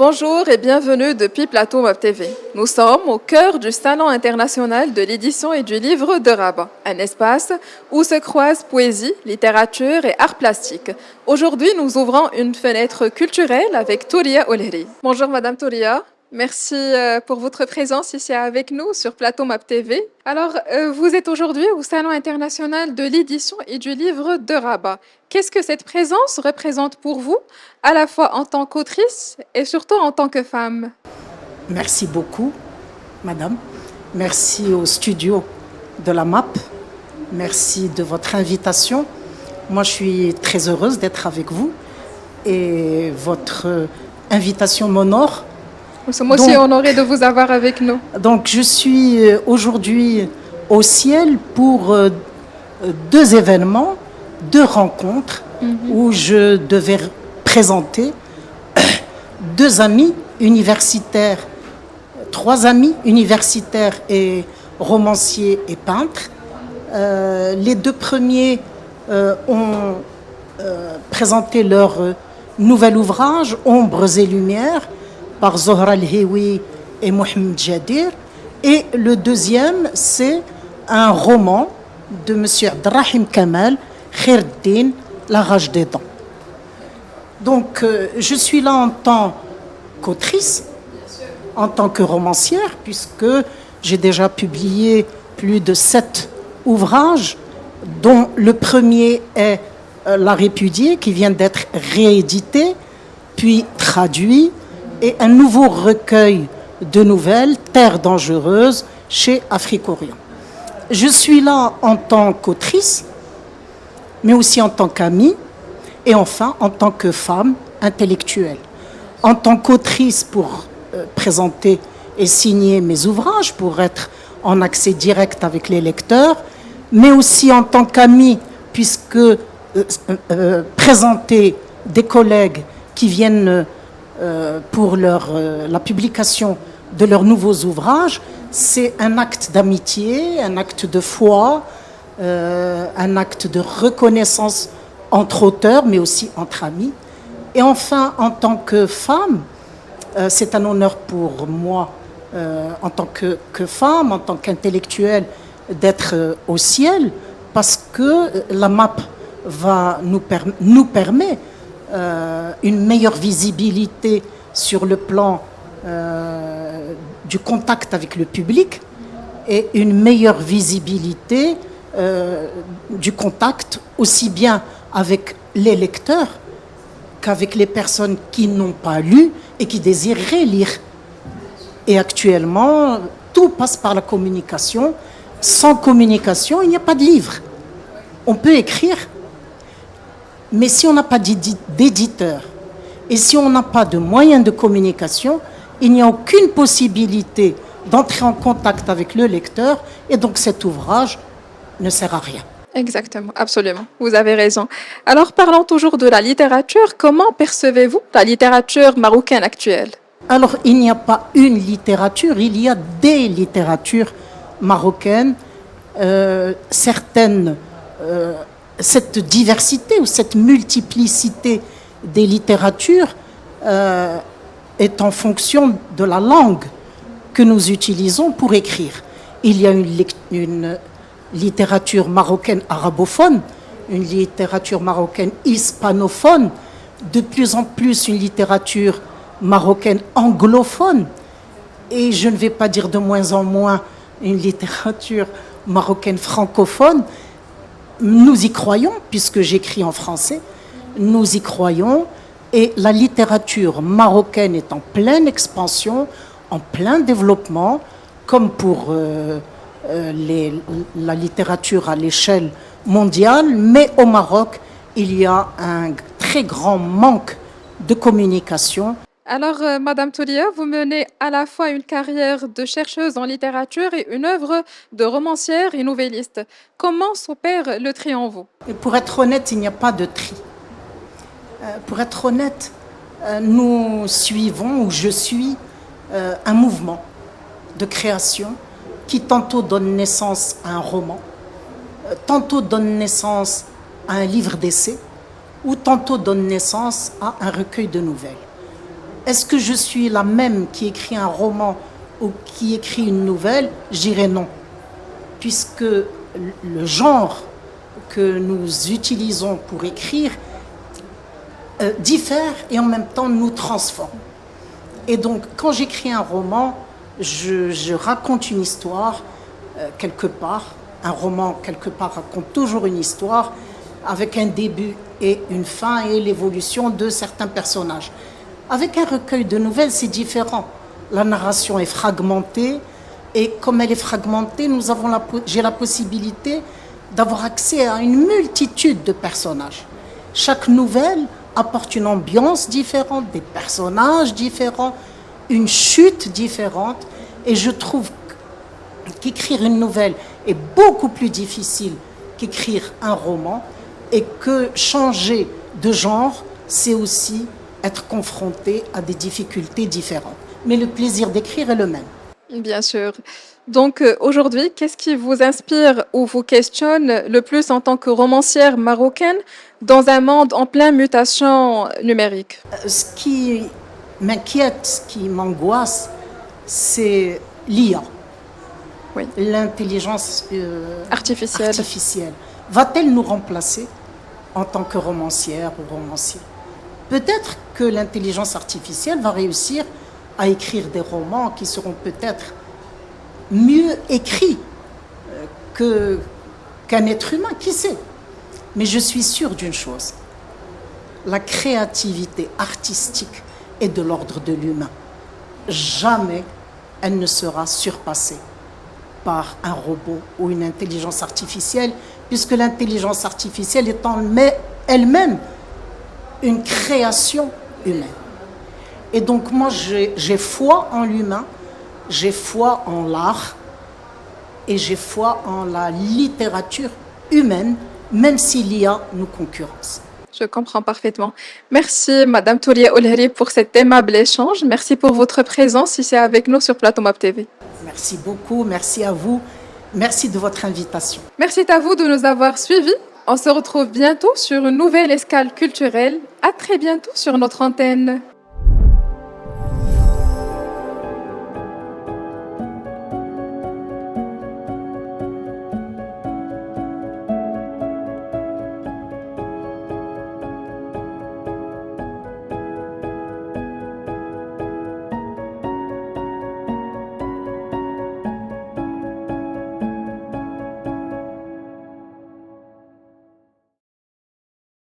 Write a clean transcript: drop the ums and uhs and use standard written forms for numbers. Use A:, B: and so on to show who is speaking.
A: Bonjour et bienvenue depuis Plateau Web TV. Nous sommes au cœur du Salon international de l'édition et du livre de Rabat, un espace où se croisent poésie, littérature et arts plastiques. Aujourd'hui, nous ouvrons une fenêtre culturelle avec Touria Olheri. Bonjour Madame Touria. Merci pour votre présence ici avec nous sur Plateau Map TV. Alors, vous êtes aujourd'hui au Salon international de l'édition et du livre de Rabat. Qu'est-ce que cette présence représente pour vous, à la fois en tant qu'autrice et surtout en tant que femme?
B: Merci beaucoup, madame. Merci au studio de la MAP. Merci de votre invitation. Moi, je suis très heureuse d'être avec vous et votre invitation m'honore.
A: Nous sommes aussi honorés de vous avoir avec nous.
B: Donc, je suis aujourd'hui au ciel pour deux événements, deux rencontres où je devais présenter deux amis universitaires, trois amis universitaires et romanciers et peintres. Les deux premiers ont présenté leur nouvel ouvrage, Ombres et Lumières, par Zohra El-Hewi et Mohamed Jadir. Et le deuxième, c'est un roman de M. Abdelrahim Kamal, Khaireddin, La rage des dents. Donc, je suis là en tant qu'autrice, en tant que romancière, puisque j'ai déjà publié plus de 7 ouvrages, dont le premier est La Répudiée, qui vient d'être réédité, puis traduit, et un nouveau recueil de nouvelles, Terre dangereuse, chez Afrique-Orient. Je suis là en tant qu'autrice, mais aussi en tant qu'amie, et enfin en tant que femme intellectuelle. En tant qu'autrice pour présenter et signer mes ouvrages, pour être en accès direct avec les lecteurs, mais aussi en tant qu'amie, puisque présenter des collègues qui viennent pour la publication de leurs nouveaux ouvrages, c'est un acte d'amitié, un acte de foi, un acte de reconnaissance entre auteurs, mais aussi entre amis. Et enfin, en tant que femme, c'est un honneur pour moi, en tant que femme, en tant qu'intellectuelle, d'être au ciel, parce que la MAP nous permet une meilleure visibilité sur le plan du contact avec le public et une meilleure visibilité du contact aussi bien avec les lecteurs qu'avec les personnes qui n'ont pas lu et qui désireraient lire. Et actuellement, tout passe par la communication. Sans communication, il n'y a pas de livre. On peut écrire, mais si on n'a pas d'éditeur et si on n'a pas de moyens de communication, il n'y a aucune possibilité d'entrer en contact avec le lecteur et donc cet ouvrage ne sert à rien.
A: Exactement, absolument, vous avez raison. Alors parlons toujours de la littérature. Comment percevez-vous la littérature marocaine actuelle?
B: Alors il n'y a pas une littérature, il y a des littératures marocaines. Cette diversité ou cette multiplicité des littératures est en fonction de la langue que nous utilisons pour écrire. Il y a une littérature marocaine arabophone, une littérature marocaine hispanophone, de plus en plus une littérature marocaine anglophone, et je ne vais pas dire de moins en moins une littérature marocaine francophone. Nous y croyons, puisque j'écris en français, nous y croyons, et la littérature marocaine est en pleine expansion, en plein développement, comme pour la littérature à l'échelle mondiale, mais au Maroc, il y a un très grand manque de communication.
A: Alors, Madame Touria, vous menez à la fois une carrière de chercheuse en littérature et une œuvre de romancière et nouvelliste. Comment s'opère le tri en vous?
B: Et pour être honnête, il n'y a pas de tri. Pour être honnête, nous suivons, ou je suis, un mouvement de création qui tantôt donne naissance à un roman, tantôt donne naissance à un livre d'essai, ou tantôt donne naissance à un recueil de nouvelles. Est-ce que je suis la même qui écrit un roman ou qui écrit une nouvelle? Je dirais non. Puisque le genre que nous utilisons pour écrire diffère et en même temps nous transforme. Et donc, quand j'écris un roman, je raconte une histoire quelque part. Un roman, quelque part, raconte toujours une histoire avec un début et une fin et l'évolution de certains personnages. Avec un recueil de nouvelles, c'est différent. La narration est fragmentée et comme elle est fragmentée, j'ai la possibilité d'avoir accès à une multitude de personnages. Chaque nouvelle apporte une ambiance différente, des personnages différents, une chute différente. Et je trouve qu'écrire une nouvelle est beaucoup plus difficile qu'écrire un roman et que changer de genre, c'est aussi être confronté à des difficultés différentes. Mais le plaisir d'écrire est le même.
A: Bien sûr. Donc aujourd'hui, qu'est-ce qui vous inspire ou vous questionne le plus en tant que romancière marocaine dans un monde en pleine mutation numérique?
B: Ce qui m'inquiète, ce qui m'angoisse, c'est l'IA,
A: Oui.
B: l'intelligence
A: Artificielle.
B: Va-t-elle nous remplacer en tant que romancière ou romancier? Peut-être que l'intelligence artificielle va réussir à écrire des romans qui seront peut-être mieux écrits qu'un être humain, qui sait. Mais je suis sûre d'une chose, la créativité artistique est de l'ordre de l'humain. Jamais elle ne sera surpassée par un robot ou une intelligence artificielle, puisque l'intelligence artificielle est en elle-même une création humaine. Et donc moi, j'ai foi en l'humain, j'ai foi en l'art et j'ai foi en la littérature humaine, même si l'IA nous concurrence.
A: Je comprends parfaitement. Merci, Madame Touria Olheri, pour cet aimable échange. Merci pour votre présence ici avec nous sur Plateau Map TV.
B: Merci beaucoup, merci à vous, merci de votre invitation.
A: Merci à vous de nous avoir suivis. On se retrouve bientôt sur une nouvelle escale culturelle. À très bientôt sur notre antenne.